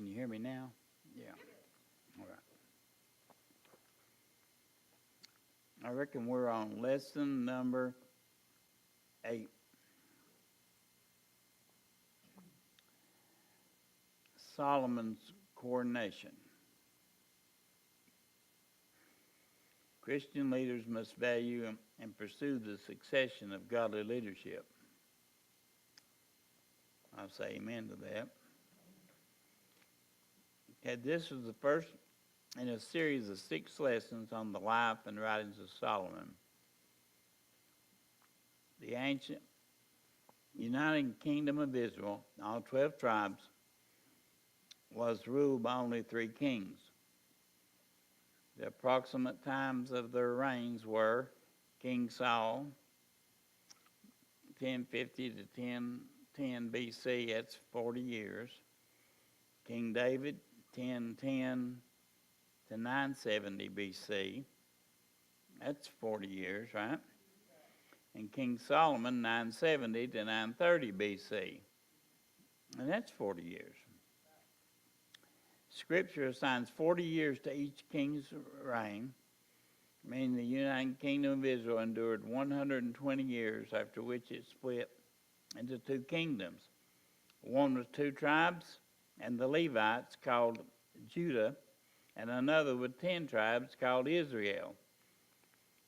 Can you hear me now? Yeah. All right. I reckon we're on lesson number 8. Solomon's coronation. Christian leaders must value and pursue the succession of godly leadership. I'll say amen to that. Okay, this was the first in a series of 6 lessons on the life and writings of Solomon. The ancient United Kingdom of Israel, all 12 tribes, was ruled by only 3 kings. The approximate times of their reigns were King Saul, 1050 to 1010 BC, that's 40 years. King David, 1010 to 970 BC, that's 40 years, right? And King Solomon, 970 to 930 BC, and that's 40 years. Scripture assigns 40 years to each king's reign, meaning the United Kingdom of Israel endured 120 years, after which it split into 2 kingdoms. One with 2 tribes and the Levites called Judah, and another with 10 tribes called Israel.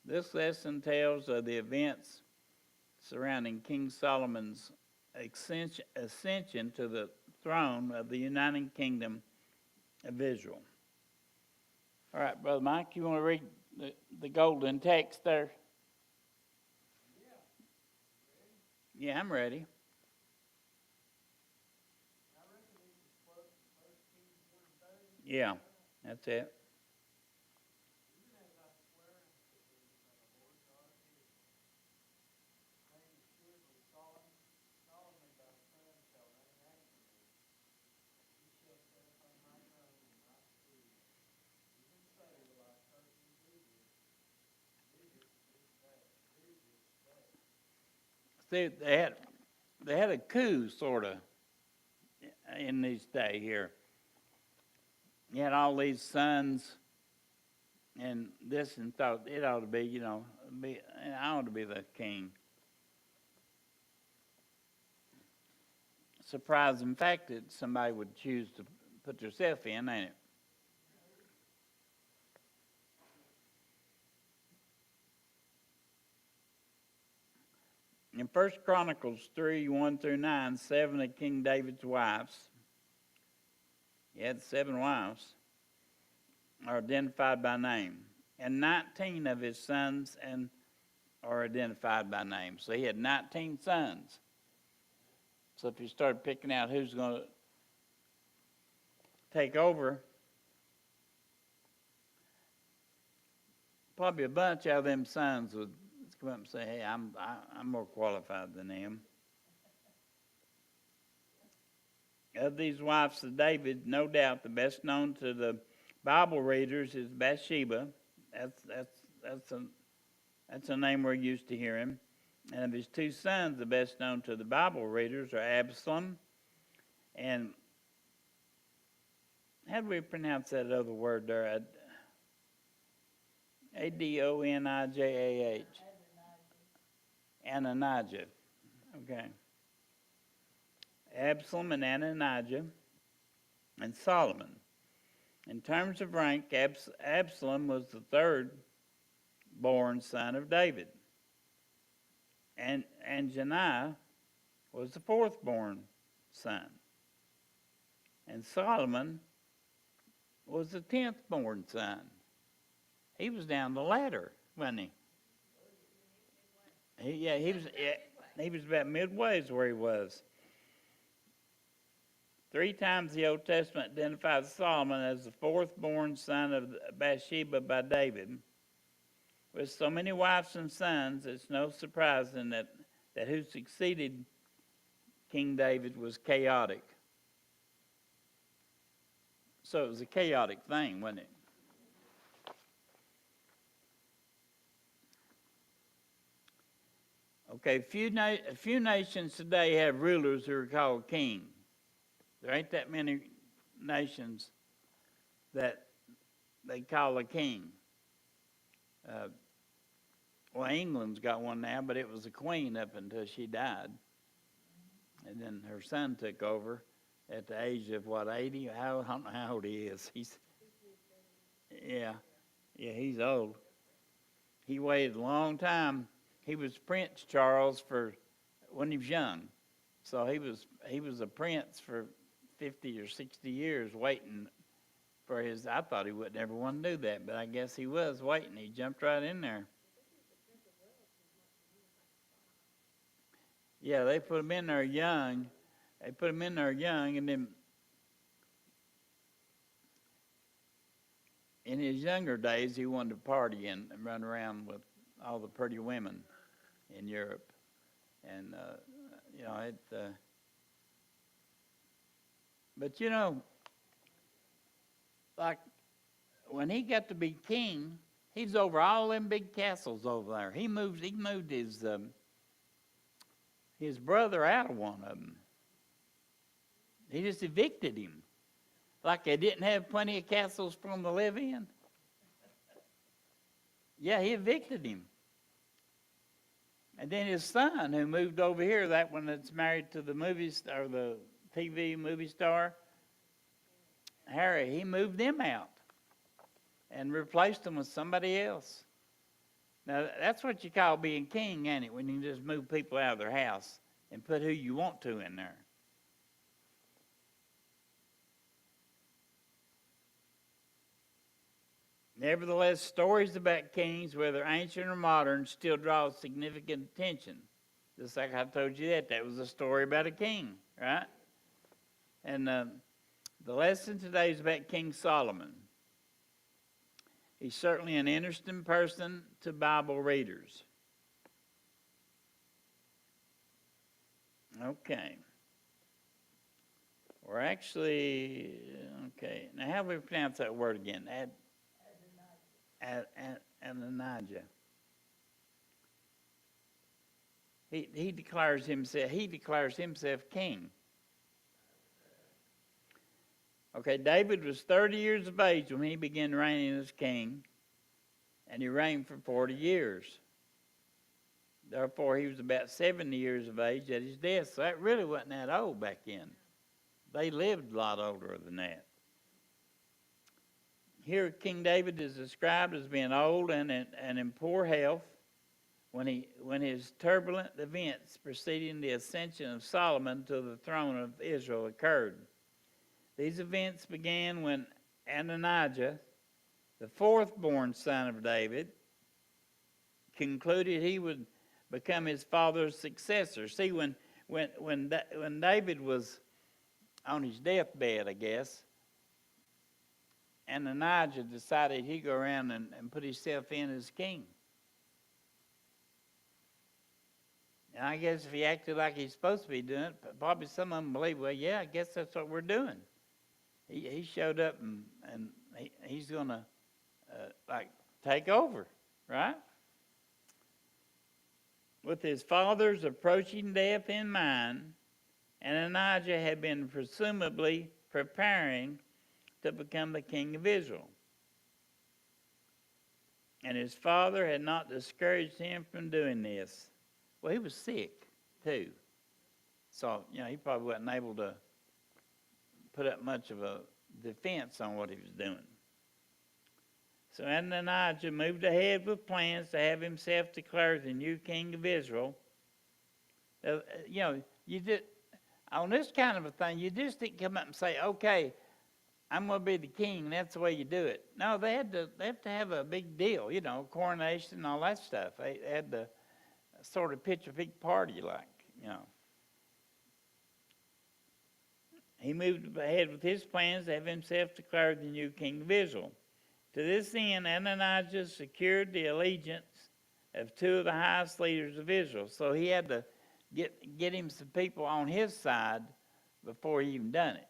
This lesson tells of the events surrounding King Solomon's ascension to the throne of the United Kingdom of Israel. All right, Brother Mike, you want to read the golden text there? Yeah, I'm ready. Yeah, that's it. See, they had a coup, sort of, in this day here. You had all these sons and this, and thought it ought to be, I ought to be the king. Surprising fact that somebody would choose to put themselves in, ain't it? In 1 Chronicles 3, 1 through 9, 7 of King David's wives, he had 7 wives, are identified by name. And 19 of his sons are identified by name. So he had 19 sons. So if you started picking out who's going to take over, probably a bunch of them sons would come up and say, hey, I'm more qualified than him. Of these wives of David, no doubt the best known to the Bible readers is Bathsheba. That's a name we're used to hearing. And of his 2 sons, the best known to the Bible readers are Absalom and, how do we pronounce that other word there? Adonijah. Adonijah. Okay. Absalom and Adonijah and Solomon. In terms of rank, Absalom was the 3rd born son of David. And Janiah was the 4th born son. And Solomon was the 10th born son. He was down the ladder, wasn't he? He was about midway is where he was. 3 times the Old Testament identifies Solomon as the 4th born son of Bathsheba by David. With so many wives and sons, it's no surprising that who succeeded King David was chaotic. So it was a chaotic thing, wasn't it? Okay, a few nations today have rulers who are called king. There ain't that many nations that they call a king. Well, England's got one now, but it was a queen up until she died. And then her son took over at the age of, 80? I don't know how old he is. Yeah, he's old. He waited a long time. He was Prince Charles when he was young. So he was a prince for 50 or 60 years waiting for his. I thought he would never want to do that, but I guess he was waiting. He jumped right in there. Yeah, they put him in there young. And then in his younger days, he wanted to party and run around with all the pretty women in Europe. And, but like when he got to be king, he's over all them big castles over there. He moved his brother out of one of them. He just evicted him. Like they didn't have plenty of castles for him to live in. Yeah, he evicted him. And then his son, who moved over here, that one that's married to the the TV movie star, Harry, he moved them out and replaced them with somebody else. Now, that's what you call being king, ain't it? When you just move people out of their house and put who you want to in there. Nevertheless, stories about kings, whether ancient or modern, still draw significant attention. Just like I told you that was a story about a king, right? And the lesson today is about King Solomon. He's certainly an interesting person to Bible readers. Okay. We're actually, okay. Now, how do we pronounce that word again? Adonijah. He declares himself king. Okay, David was 30 years of age when he began reigning as king, and he reigned for 40 years. Therefore, he was about 70 years of age at his death, so that really wasn't that old back then. They lived a lot older than that. Here, King David is described as being old and in poor health when his turbulent events preceding the ascension of Solomon to the throne of Israel occurred. These events began when Adonijah, the fourth-born son of David, concluded he would become his father's successor. See, when David was on his deathbed, I guess, Adonijah decided he'd go around and put himself in as king. And I guess if he acted like he's supposed to be doing it, probably some of them believe, well, yeah, I guess that's what we're doing. He showed up and he's going to take over, right? With his father's approaching death in mind, Adonijah had been presumably preparing to become the king of Israel. And his father had not discouraged him from doing this. Well, he was sick too. So, he probably wasn't able to put up much of a defense on what he was doing. So Adonijah moved ahead with plans to have himself declared the new king of Israel. You did on this kind of a thing, you just didn't come up and say, okay, I'm going to be the king, and that's the way you do it. No, they have to have a big deal, coronation and all that stuff. They had to sort of pitch a big party He moved ahead with his plans to have himself declared the new king of Israel. To this end, Adonijah secured the allegiance of two of the highest leaders of Israel. So he had to get him some people on his side before he even done it.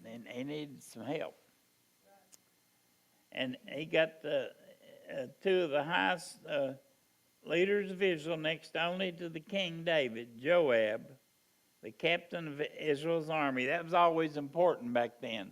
And he needed some help. And he got the two of the highest leaders of Israel, next only to the king David, Joab, the captain of Israel's army. That was always important back then.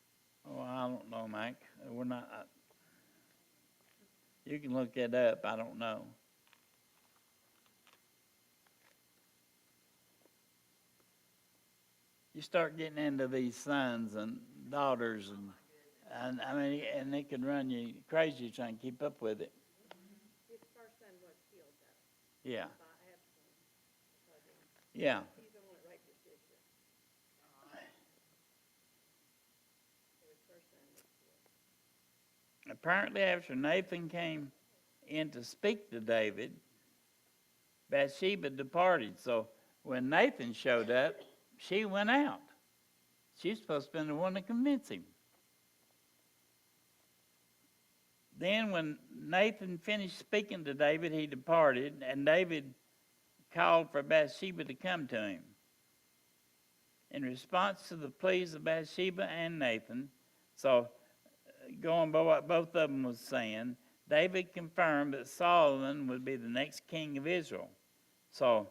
I don't know, Mike. We're not. You can look that up. I don't know. You start getting into these sons and daughters, and I mean, and they can run you crazy trying to keep up with it. His first son was killed though, Yeah, by Absalom, because yeah. he's the one that raped his sister. So his first son was killed. Apparently, after Nathan came in to speak to David, Bathsheba departed. So when Nathan showed up, she went out. She's supposed to be the one to convince him. Then when Nathan finished speaking to David, he departed, and David called for Bathsheba to come to him. In response to the pleas of Bathsheba and Nathan, so going by what both of them was saying, David confirmed that Solomon would be the next king of Israel. So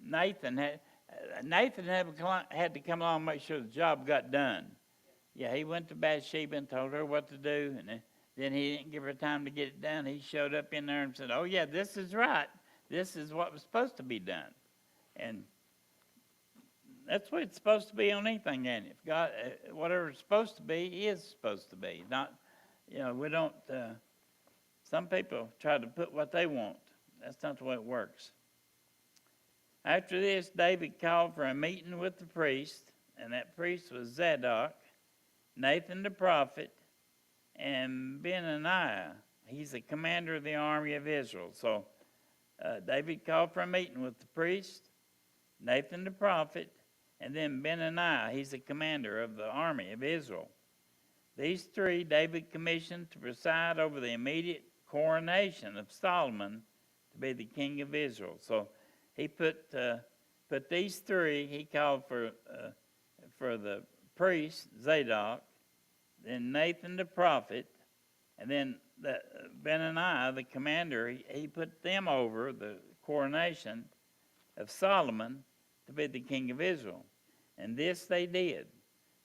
Nathan had to come along and make sure the job got done. Yeah, he went to Bathsheba and told her what to do, and then he didn't give her time to get it done. He showed up in there and said, "Oh yeah, this is right. This is what was supposed to be done," and that's what it's supposed to be on anything. And if God, whatever it's supposed to be, is supposed to be. Not, we don't. Some people try to put what they want. That's not the way it works. After this, David called for a meeting with the priest, and that priest was Zadok, Nathan the prophet, and Benaniah. He's the commander of the army of Israel. So David called for a meeting with the priest, Nathan the prophet, and then Benaniah. He's the commander of the army of Israel. These three David commissioned to preside over the immediate coronation of Solomon to be the king of Israel. So he put these three. He called for the priest Zadok, then Nathan the prophet, and then Benaniah the commander. He put them over the coronation of Solomon to be the king of Israel, and this they did.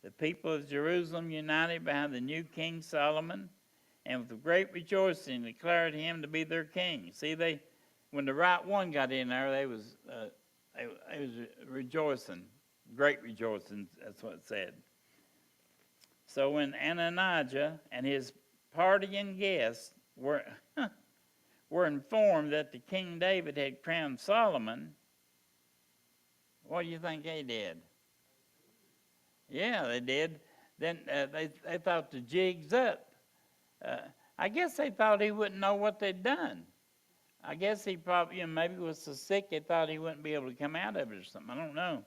The people of Jerusalem united behind the new king Solomon, and with great rejoicing declared him to be their king. See, when the right one got in there, they was rejoicing, great rejoicing. That's what it said. So when Ananijah and his party and guests were informed that the King David had crowned Solomon, what do you think they did? Yeah, they did. Then they thought the jig's up. I guess they thought he wouldn't know what they'd done. I guess he probably, maybe was so sick they thought he wouldn't be able to come out of it or something. I don't know.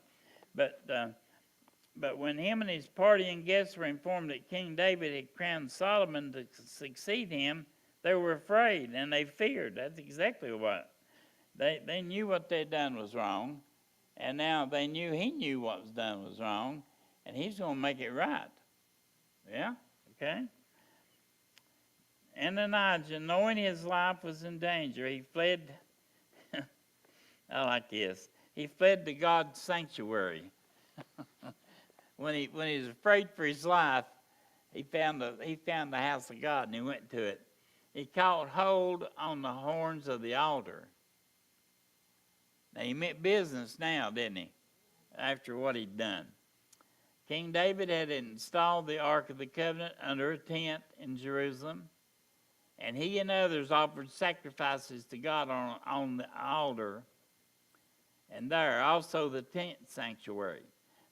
But when him and his party and guests were informed that King David had crowned Solomon to succeed him, they were afraid and they feared. That's exactly what. They knew what they'd done was wrong, and now they knew he knew what was done was wrong, and he's going to make it right. Yeah? Okay? Ananijah, knowing his life was in danger, he fled. I like this. He fled to God's sanctuary. When he was afraid for his life, he found the house of God and he went to it. He caught hold on the horns of the altar. Now he meant business now, didn't he? After what he'd done. King David had installed the Ark of the Covenant under a tent in Jerusalem, and he and others offered sacrifices to God on the altar, and there also the tent sanctuary.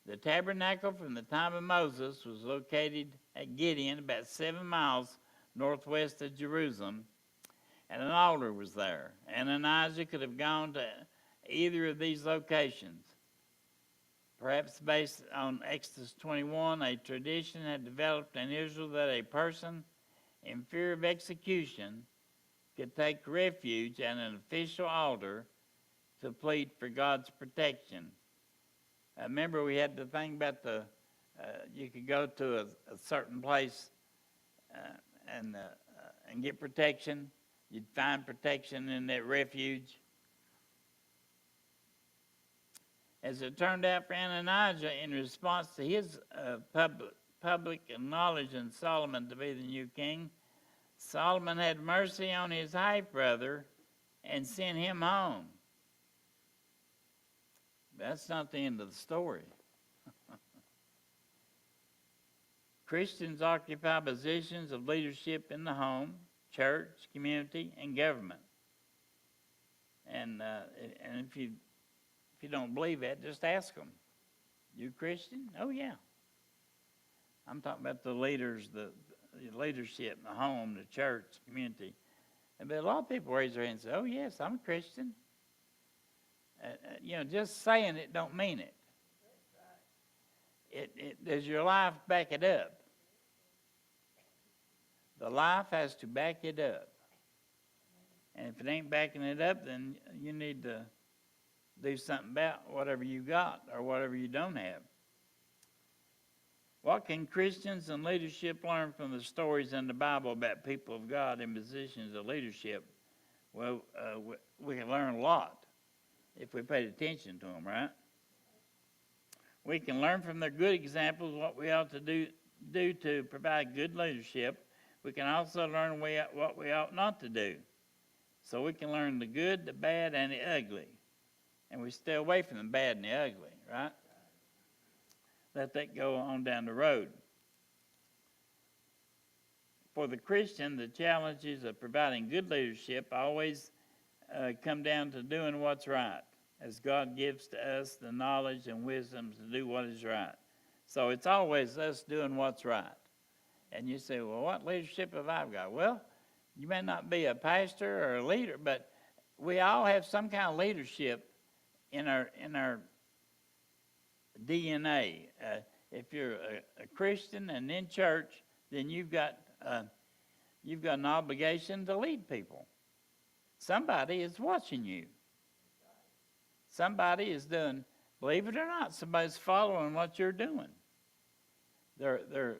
The tabernacle from the time of Moses was located at Gibeon, about 7 miles northwest of Jerusalem, and an altar was there. Ananijah could have gone to either of these locations. Perhaps based on Exodus 21, a tradition had developed in Israel that a person in fear of execution could take refuge at an official altar to plead for God's protection. Remember, we had the thing about you could go to a certain place and get protection. You'd find protection in that refuge. As it turned out for Ananijah, in response to his public acknowledging Solomon to be the new king, Solomon had mercy on his half-brother and sent him home. That's not the end of the story. Christians occupy positions of leadership in the home, church, community, and government. And if you don't believe that, just ask them. You Christian? Oh yeah. I'm talking about the leaders, the leadership in the home, the church, community. But a lot of people raise their hand and say, "Oh yes, I'm a Christian." Just saying it don't mean it. Does your life back it up? The life has to back it up. And if it ain't backing it up, then you need to do something about whatever you got or whatever you don't have. What can Christians and leadership learn from the stories in the Bible about people of God in positions of leadership? Well, we can learn a lot if we paid attention to them, right? We can learn from their good examples what we ought to do to provide good leadership. We can also learn what we ought not to do. So we can learn the good, the bad, and the ugly. And we stay away from the bad and the ugly, right? Let that go on down the road. For the Christian, the challenges of providing good leadership always come down to doing what's right, as God gives to us the knowledge and wisdom to do what is right. So it's always us doing what's right. And you say, well, what leadership have I got? Well, you may not be a pastor or a leader, but we all have some kind of leadership in our DNA. If you're a Christian and in church, then you've got an obligation to lead people. Somebody is watching you. Somebody is doing, believe it or not, somebody's following what you're doing. They're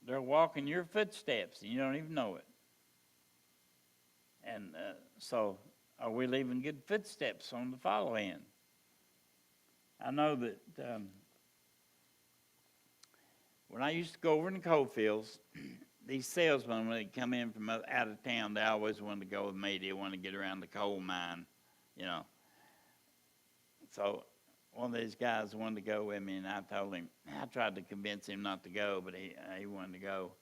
walking your footsteps, and you don't even know it. And so, are we leaving good footsteps on the follow in? I know that when I used to go over in the coal fields, these salesmen, when they come in from out of town, they always wanted to go with me. They wanted to get around the coal mine, So one of these guys wanted to go with me, and I told him, I tried to convince him not to go, but he wanted to go.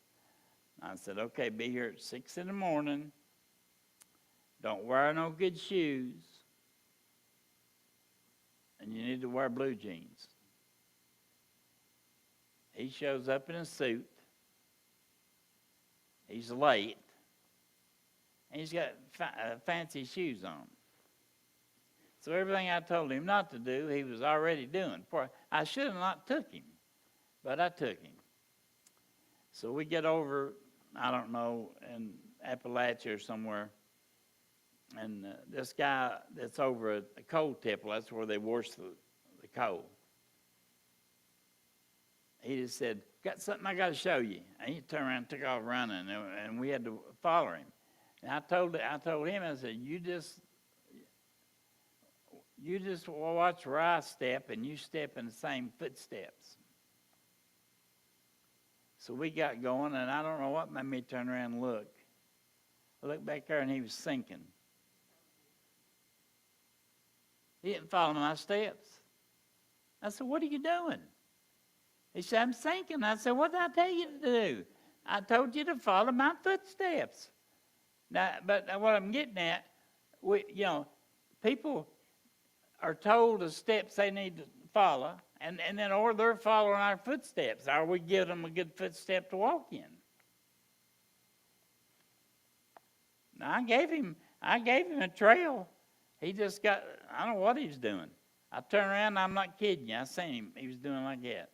I said, okay, be here at 6 in the morning. Don't wear no good shoes. And you need to wear blue jeans. He shows up in a suit. He's late. And he's got fancy shoes on. So everything I told him not to do, he was already doing. I should have not took him, but I took him. So we get over, I don't know, in Appalachia or somewhere, and this guy that's over at the coal tipple, that's where they wash the coal. He just said, got something I got to show you. And he turned around and took off running, and we had to follow him. And I told him, I said, you just watch where I step, and you step in the same footsteps. So we got going, and I don't know what made me turn around and look. I looked back there, and he was sinking. He didn't follow my steps. I said, what are you doing? He said, I'm sinking. I said, what did I tell you to do? I told you to follow my footsteps. Now, but what I'm getting at, people are told the steps they need to follow, and then or they're following our footsteps. Are we giving them a good footstep to walk in? Now, I gave him a trail. He just got, I don't know what he was doing. I turned around, and I'm not kidding you. I seen him. He was doing like that.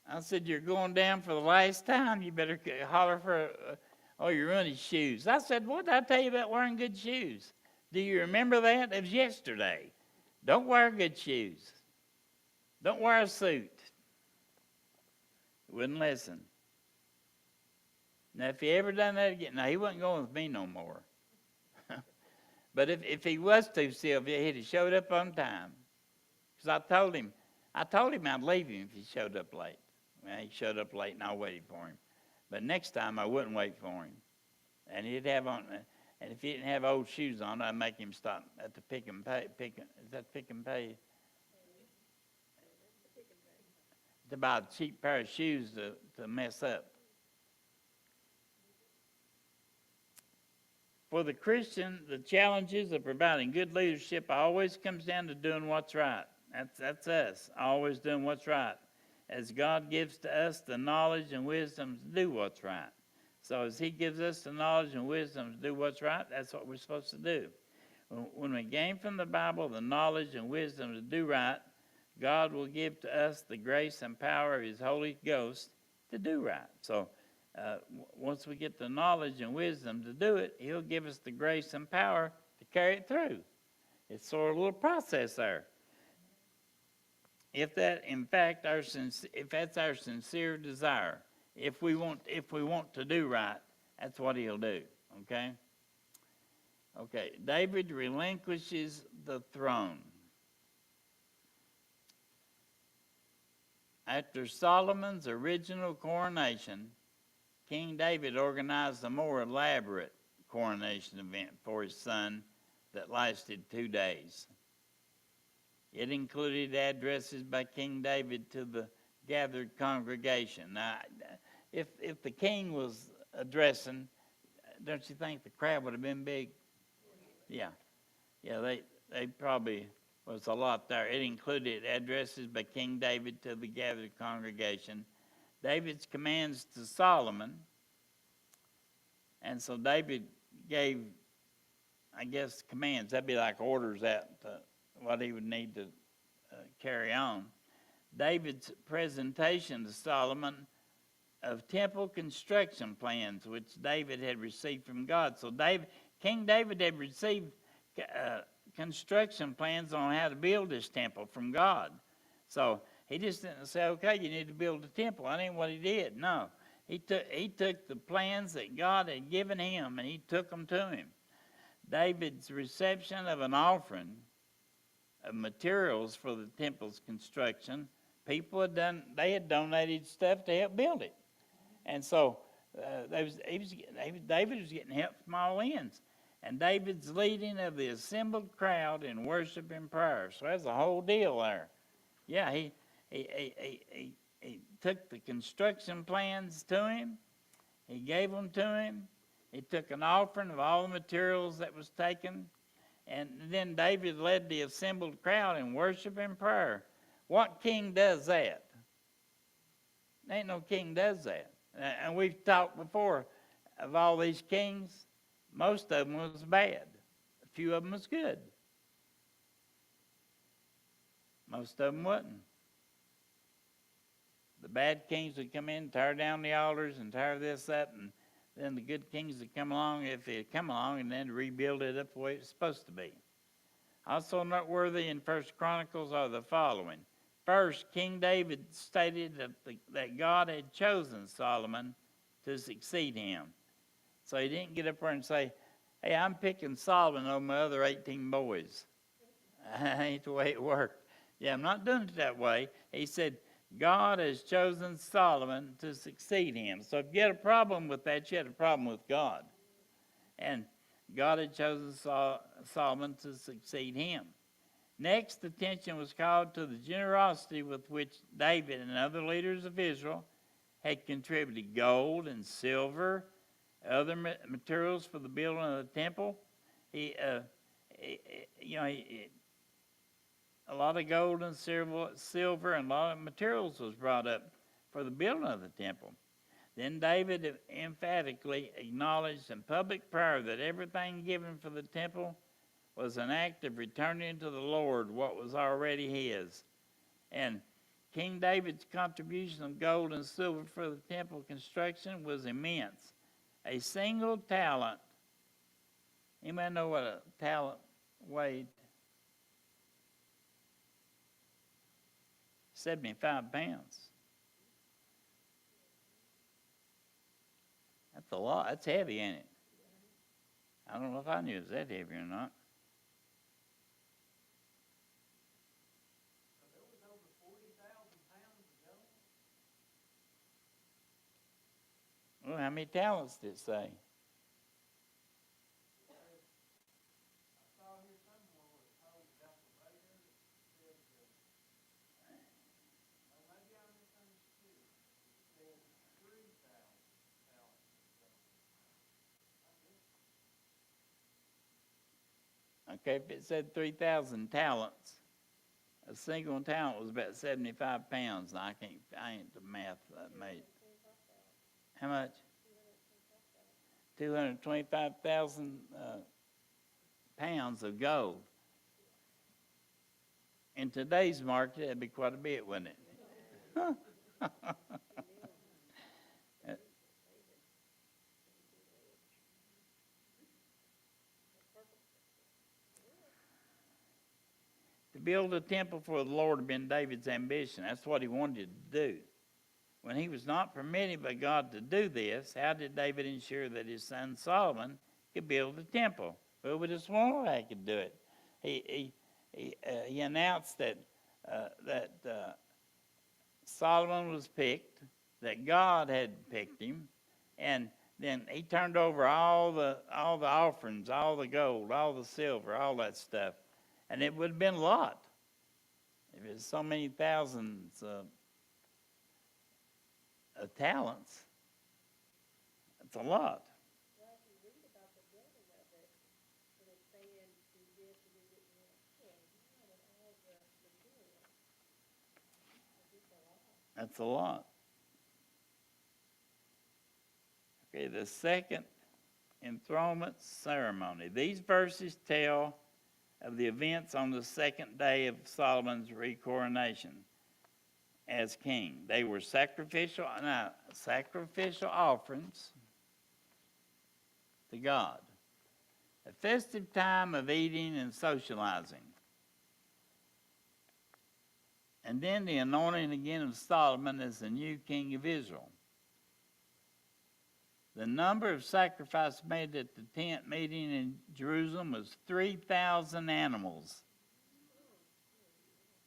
I said, you're going down for the last time. You better holler for, you're running shoes. I said, what did I tell you about wearing good shoes? Do you remember that? It was yesterday. Don't wear good shoes. Don't wear a suit. He wouldn't listen. Now, if he ever done that again, now he wasn't going with me no more. But if he was to, Sylvia, he'd have showed up on time. Because I told him, I told him I'd leave him if he showed up late. Well, he showed up late and I waited for him. But next time I wouldn't wait for him. And he'd have on, and if he didn't have old shoes on, I'd make him stop at the Pick and Pay. Is that Pick and Pay? To buy a cheap pair of shoes to mess up. For the Christian, the challenges of providing good leadership always comes down to doing what's right. That's us, always doing what's right. As God gives to us the knowledge and wisdom to do what's right. So as he gives us the knowledge and wisdom to do what's right, that's what we're supposed to do. When we gain from the Bible the knowledge and wisdom to do right, God will give to us the grace and power of his Holy Ghost to do right. So once we get the knowledge and wisdom to do it, he'll give us the grace and power to carry it through. It's sort of a little process there. If that's our sincere desire, if we want to do right, that's what he'll do. Okay. Okay. David relinquishes the throne. After Solomon's original coronation, King David organized a more elaborate coronation event for his son that lasted 2 days. It included addresses by King David to the gathered congregation. Now, if the king was addressing, don't you think the crowd would have been big? Yeah, they probably was a lot there. It included addresses by King David to the gathered congregation, David's commands to Solomon, and so David gave, I guess, commands. That'd be like orders out to what he would need to carry on. David's presentation to Solomon of temple construction plans, which David had received from God. So King David had received construction plans on how to build this temple from God. So he just didn't say, okay, you need to build a temple. That ain't what he did. No. He took the plans that God had given him and he took them to him. David's reception of an offering of materials for the temple's construction, people had donated stuff to help build it. And so David was getting help from all ends. And David's leading of the assembled crowd in worship and prayer. So that's a whole deal there. Yeah, he took the construction plans to him. He gave them to him. He took an offering of all the materials that was taken. And then David led the assembled crowd in worship and prayer. What king does that? Ain't no king does that. And we've talked before of all these kings. Most of them was bad. A few of them was good. Most of them wasn't. The bad kings would come in, tear down the altars and tear this up, and then the good kings would come along, if they had come along, and then rebuild it up the way it's supposed to be. Also noteworthy in 1 Chronicles are the following. First, King David stated that God had chosen Solomon to succeed him. So he didn't get up there and say, hey, I'm picking Solomon over my other 18 boys. That ain't the way it worked. Yeah, I'm not doing it that way. He said, God has chosen Solomon to succeed him. So if you had a problem with that, you had a problem with God. And God had chosen Solomon to succeed him. Next, attention was called to the generosity with which David and other leaders of Israel had contributed gold and silver, other materials for the building of the temple. A lot of gold and silver and a lot of materials was brought up for the building of the temple. Then David emphatically acknowledged in public prayer that everything given for the temple was an act of returning to the Lord what was already his. And King David's contribution of gold and silver for the temple construction was immense. A single talent, anybody know what a talent weighed? 75 pounds. That's a lot. That's heavy, ain't it? I don't know if I knew it was that heavy or not. So there was over 40 How many talents did it say? I saw here somewhere where it told about the later, it said, oh, maybe I misunderstood. It said 3,000 talents or something. I missed it. Okay, if it said 3,000 talents, a single talent was about 75 pounds. Now, I ain't the math that made. How much? 225,000 pounds of gold. In today's market, that'd be quite a bit, wouldn't it? To build a temple for the Lord had been David's ambition. That's what he wanted to do. When he was not permitted by God to do this, how did David ensure that his son Solomon could build a temple? Well, with a small way he could do it. He announced that Solomon was picked, that God had picked him, and then he turned over all the offerings, all the gold, all the silver, all that stuff, and it would have been a lot. If it's so many thousands of talents, that's a lot. Well, if you read about the building of it, and it's saying do this and you didn't want to, and all the material. It's a lot. That's a lot. Okay, the second enthronement ceremony. These verses tell of the events on the second day of Solomon's recoronation as king. They were sacrificial offerings to God. A festive time of eating and socializing. And then the anointing again of Solomon as the new king of Israel. The number of sacrifices made at the tent meeting in Jerusalem was 3,000 animals.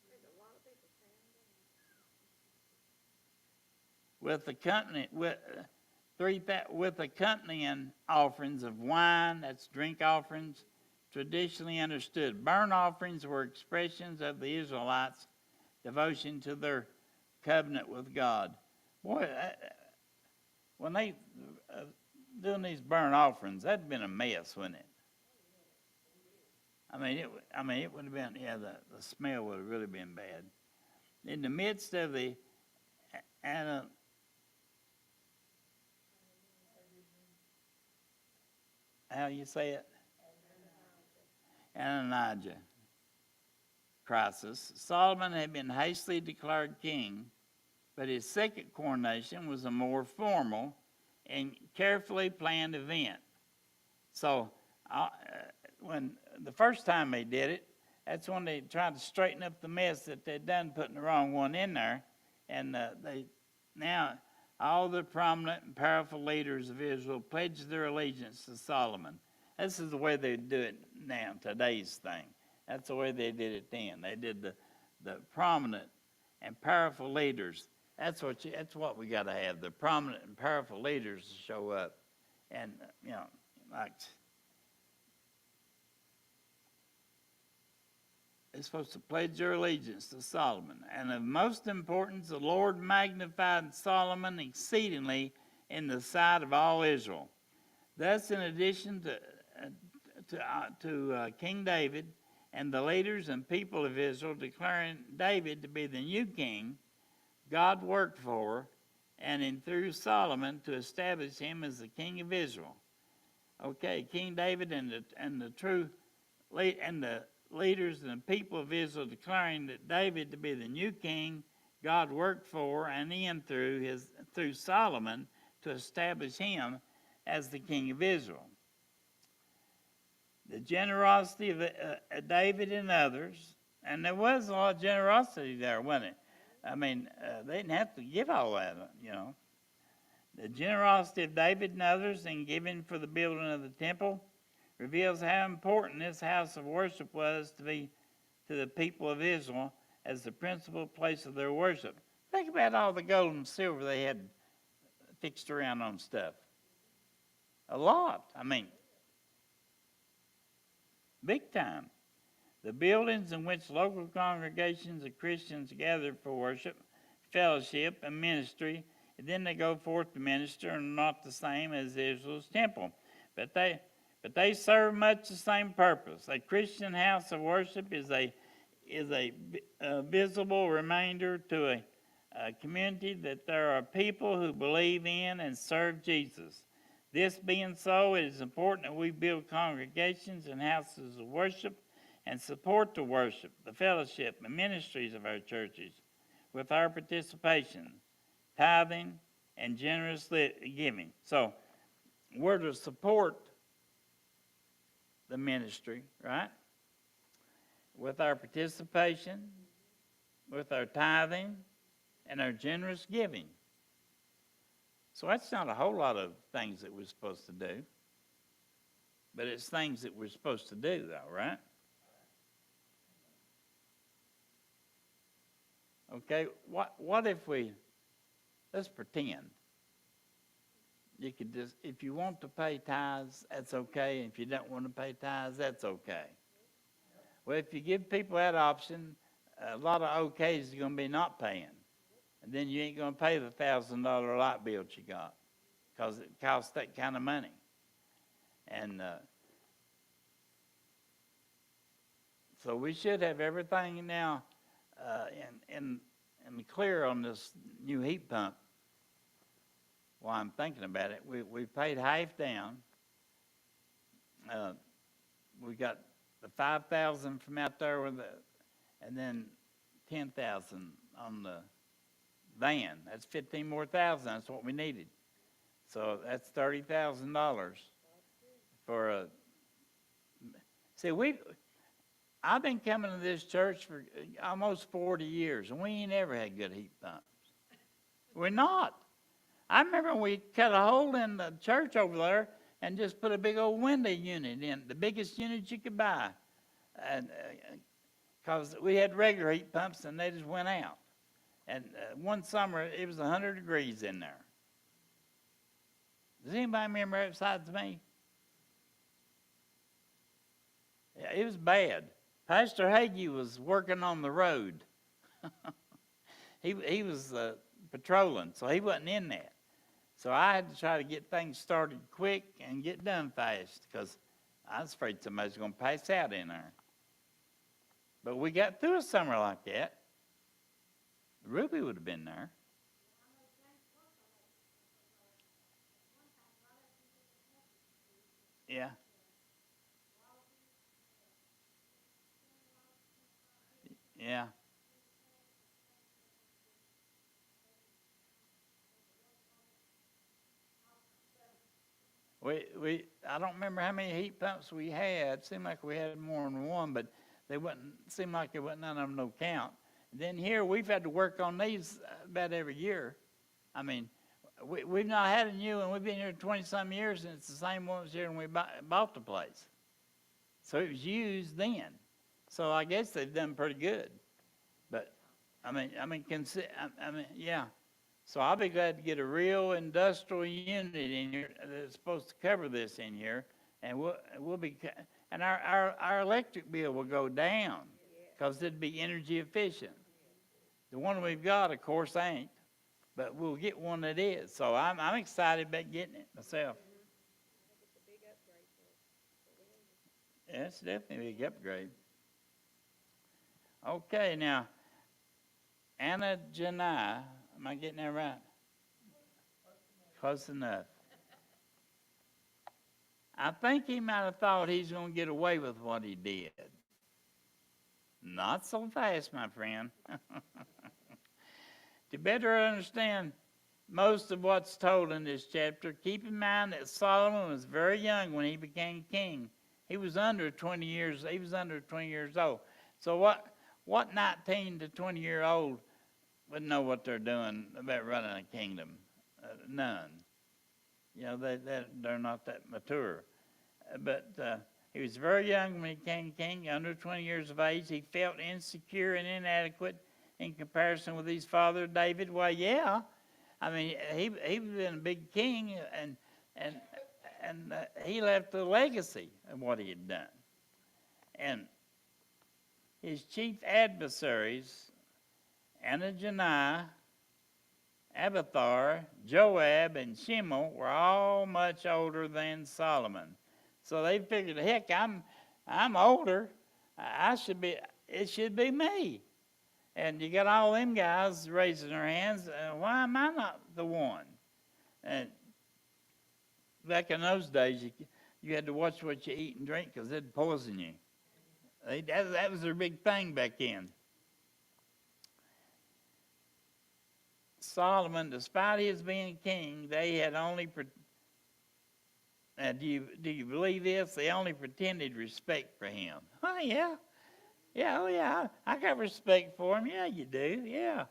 There's a lot of people standing. With accompanying offerings of wine, that's drink offerings, traditionally understood. Burnt offerings were expressions of the Israelites' devotion to their covenant with God. Boy, when they doing these burnt offerings, that'd been a mess, wouldn't it? I mean, it would have been. Yeah, the smell would have really been bad. In the midst of the how you say it? Adonijah crisis. Solomon had been hastily declared king, but his second coronation was a more formal and carefully planned event. So when the first time they did it, that's when they tried to straighten up the mess that they'd done putting the wrong one in there. And now all the prominent and powerful leaders of Israel pledged their allegiance to Solomon. This is the way they do it now, today's thing. That's the way they did it then. They did the prominent and powerful leaders. That's what we got to have, the prominent and powerful leaders to show up. And, like, they're supposed to pledge their allegiance to Solomon. And of most importance, the Lord magnified Solomon exceedingly in the sight of all Israel. Thus, in addition to King David and the leaders and people of Israel declaring David to be the new king, God worked for and through Solomon to establish him as the king of Israel. Okay, King David and the leaders and the people of Israel declaring that David to be the new king, God worked for and through Solomon to establish him as the king of Israel. The generosity of David and others, and there was a lot of generosity there, wasn't it? I mean, they didn't have to give all that, The generosity of David and others in giving for the building of the temple reveals how important this house of worship was to the people of Israel as the principal place of their worship. Think about all the gold and silver they had fixed around on stuff. A lot. I mean, big time. The buildings in which local congregations of Christians gather for worship, fellowship, and ministry, and then they go forth to minister, are not the same as Israel's temple. But they serve much the same purpose. A Christian house of worship is a visible reminder to a community that there are people who believe in and serve Jesus. This being so, it is important that we build congregations and houses of worship and support the worship, the fellowship, and ministries of our churches with our participation, tithing, and generous giving. So we're to support the ministry, right? With our participation, with our tithing, and our generous giving. So that's not a whole lot of things that we're supposed to do. But it's things that we're supposed to do, though, right? Okay, what if let's pretend. You could just, if you want to pay tithes, that's okay. And if you don't want to pay tithes, that's okay. Well, if you give people that option, a lot of okays are going to be not paying. And then you ain't going to pay the $1,000 light bill that you got because it costs that kind of money. And so we should have everything now in clear on this new heat pump. While I'm thinking about it, we paid half down. We got the $5,000 from out there and then $10,000 on the van. That's 15 more thousand. That's what we needed. So that's $30,000 for a. See, I've been coming to this church for almost 40 years, and we ain't ever had good heat pumps. We're not. I remember we cut a hole in the church over there and just put a big old window unit in, the biggest unit you could buy, and because we had regular heat pumps and they just went out. And one summer it was 100 degrees in there. Does anybody remember that besides me? Yeah, it was bad. Pastor Hagee was working on the road. He was patrolling, so he wasn't in that. So I had to try to get things started quick and get done fast because I was afraid somebody's going to pass out in there. But we got through a summer like that. Ruby would have been there. Yeah. Yeah. I don't remember how many heat pumps we had. It seemed like we had more than one, but seemed like there wasn't none of them no count. And then here we've had to work on these about every year. I mean, we've not had a new one. We've been here 20-some years, and it's the same one as here when we bought the place. So it was used then. So I guess they've done pretty good. But yeah. So I'll be glad to get a real industrial unit in here that's supposed to cover this in here, and we'll be, and our electric bill will go down because it'd be energy efficient. The one we've got, of course, ain't, but we'll get one that is. So I'm excited about getting it myself. It's a big upgrade for Yeah, it's definitely a big upgrade. Okay, now, Anna Janai, am I getting that right? Close enough. I think he might have thought he's going to get away with what he did. Not so fast, my friend. To better understand most of what's told in this chapter, keep in mind that Solomon was very young when he became king. He was under 20 years. He was under 20 years old. So what 19 to 20-year-old would know what they're doing about running a kingdom? None. You know, they're not that mature. But he was very young when he became king, under 20 years of age. He felt insecure and inadequate in comparison with his father David. Well, yeah. I mean, he was been a big king, and he left a legacy of what he had done. And his chief adversaries, Ananiah, Abiathar, Joab, and Shimei, were all much older than Solomon. So they figured, heck, I'm older. It should be me. And you got all them guys raising their hands. Why am I not the one? And back in those days, you had to watch what you eat and drink because it'd poison you. That was their big thing back then. Solomon, despite his being king, they had only. Do you believe this? They only pretended respect for him. Oh yeah, yeah, oh yeah. I got respect for him. Yeah, you do. Yeah.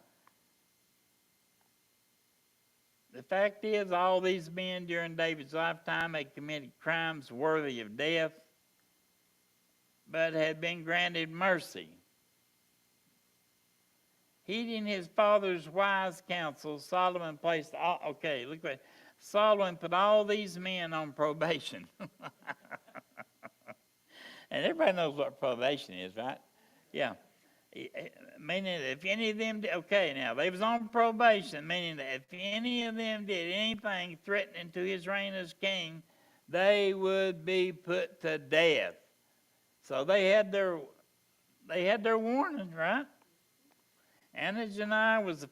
The fact is, all these men during David's lifetime had committed crimes worthy of death, but had been granted mercy. Heeding his father's wise counsel, Solomon placed Solomon put all these men on probation. And everybody knows what probation is, right? Yeah. Meaning that if any of them they was on probation, meaning that if any of them did anything threatening to his reign as king, they would be put to death. So they had their warning, right? Ananiah was the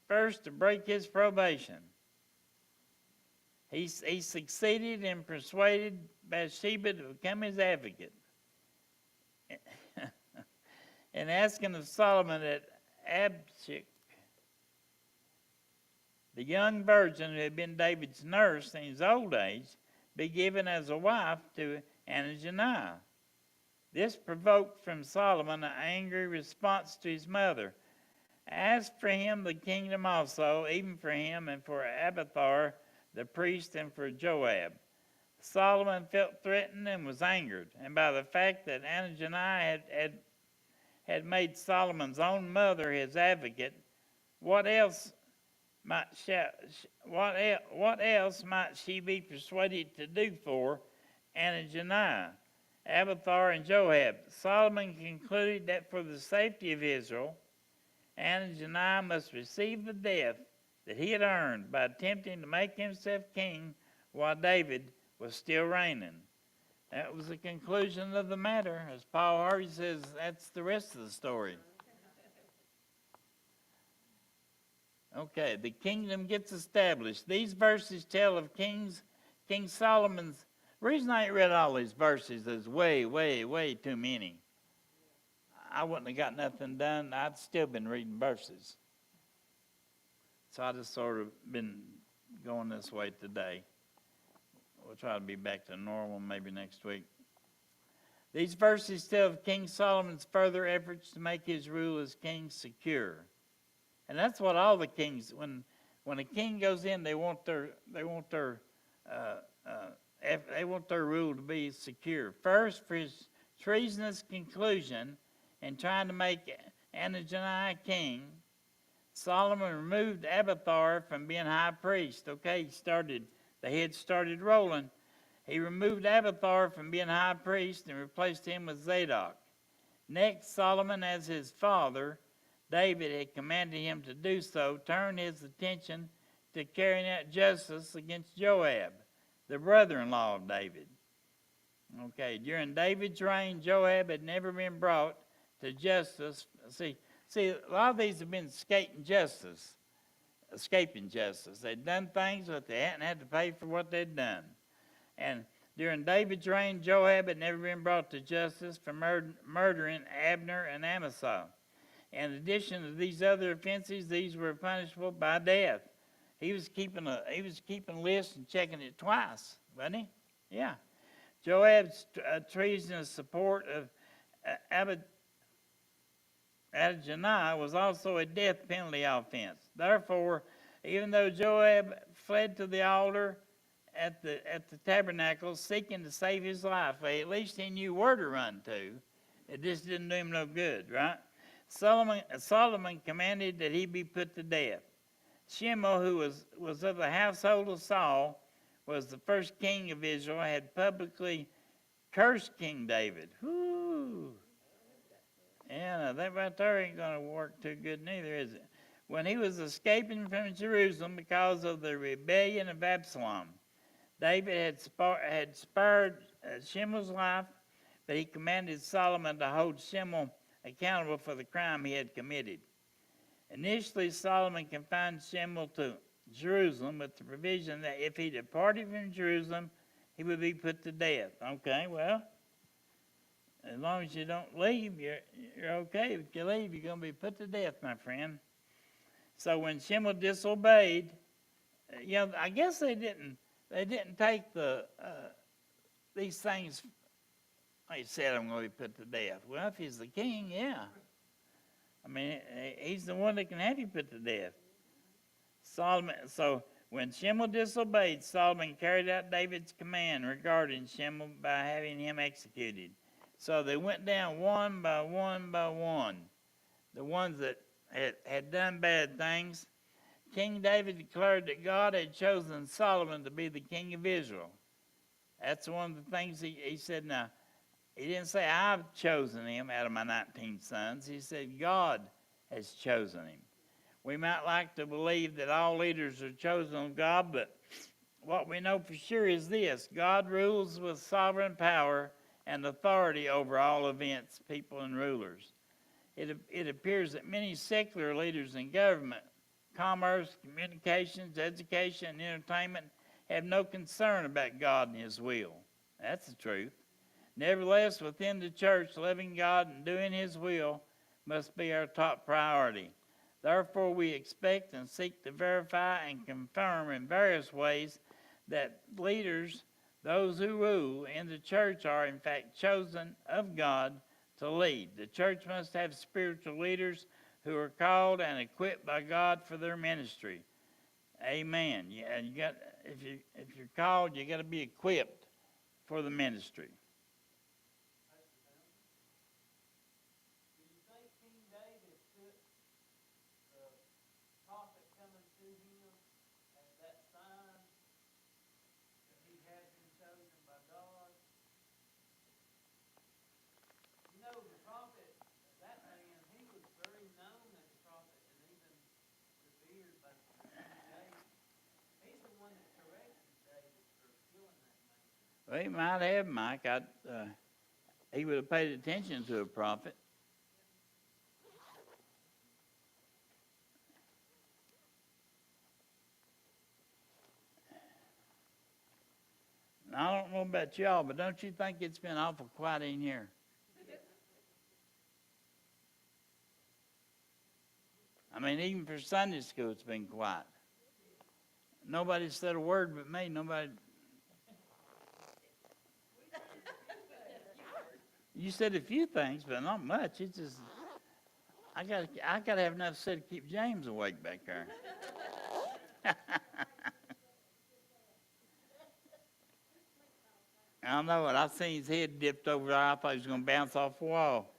first to break his probation. He succeeded in persuading Bathsheba to become his advocate. And asking of Solomon that Abishag, the young virgin who had been David's nurse in his old age, be given as a wife to Ananiah. This provoked from Solomon an angry response to his mother. Ask for him the kingdom also, even for him and for Abiathar the priest and for Joab. Solomon felt threatened and was angered, and by the fact that Ananiah had made Solomon's own mother his advocate, what else might she be persuaded to do for Ananiah, Abiathar, and Joab? Solomon concluded that for the safety of Israel, Ananiah must receive the death that he had earned by attempting to make himself king while David was still reigning. That was the conclusion of the matter. As Paul Harvey says, that's the rest of the story. Okay, the kingdom gets established. These verses tell of King Solomon's. The reason I ain't read all these verses is way, way, way too many. I wouldn't have got nothing done. I'd still been reading verses. So I just sort of been going this way today. We'll try to be back to normal maybe next week. These verses tell of King Solomon's further efforts to make his rule as king secure. And that's what all the kings, when a king goes in, they want their rule to be secure. First, for his treasonous conclusion in trying to make Ananiah king, Solomon removed Abiathar from being high priest. Okay, the head started rolling. He removed Abiathar from being high priest and replaced him with Zadok. Next, Solomon, as his father, David, had commanded him to do so, turned his attention to carrying out justice against Joab, the brother-in-law of David. Okay, during David's reign, Joab had never been brought to justice. See, a lot of these have been escaping justice. They'd done things, but they hadn't had to pay for what they'd done. And during David's reign, Joab had never been brought to justice for murdering Abner and Amasa. In addition to these other offenses, these were punishable by death. He was keeping a list and checking it twice, wasn't he? Yeah. Joab's treasonous support of Adonijah was also a death penalty offense. Therefore, even though Joab fled to the altar at the tabernacle seeking to save his life, well, at least he knew where to run to. It just didn't do him no good, right? Solomon commanded that he be put to death. Shemuel, who was of the household of Saul, was the first king of Israel, had publicly cursed King David. Whoo! Yeah, now that right there ain't going to work too good neither, is it? When he was escaping from Jerusalem because of the rebellion of Absalom, David had spared Shemuel's life, but he commanded Solomon to hold Shemuel accountable for the crime he had committed. Initially, Solomon confined Shemuel to Jerusalem with the provision that if he departed from Jerusalem, he would be put to death. Okay, well, as long as you don't leave, you're okay. If you leave, you're going to be put to death, my friend. So when Shemuel disobeyed, I guess they didn't take these things. He said, I'm going to be put to death. Well, if he's the king, yeah. I mean, he's the one that can have you put to death. So when Shemuel disobeyed, Solomon carried out David's command regarding Shemuel by having him executed. So they went down one by one by one. The ones that had done bad things. King David declared that God had chosen Solomon to be the king of Israel. That's one of the things he said. Now, he didn't say, I've chosen him out of my 19 sons. He said, God has chosen him. We might like to believe that all leaders are chosen of God, but what we know for sure is this: God rules with sovereign power and authority over all events, people, and rulers. It appears that many secular leaders in government, commerce, communications, education, and entertainment have no concern about God and his will. That's the truth. Nevertheless, within the church, loving God and doing his will must be our top priority. Therefore, we expect and seek to verify and confirm in various ways that leaders, those who rule in the church, are in fact chosen of God to lead. The church must have spiritual leaders who are called and equipped by God for their ministry. Amen. Yeah, if you're called, you got to be equipped for the ministry. Do you think King David took the prophet coming to him as that sign that he had been chosen by God? You know, the prophet, that man, he was very known as a prophet and even revered by King David. He's the one that corrected David for killing that man. Well, he might have, Mike. He would have paid attention to a prophet. Now, I don't know about y'all, but don't you think it's been awful quiet in here? I mean, even for Sunday school, it's been quiet. Nobody said a word but me. Nobody. You said a few things, but not much. It's just I got to have enough said to keep James awake back there. I know it. I seen his head dipped over there. I thought he was going to bounce off the wall.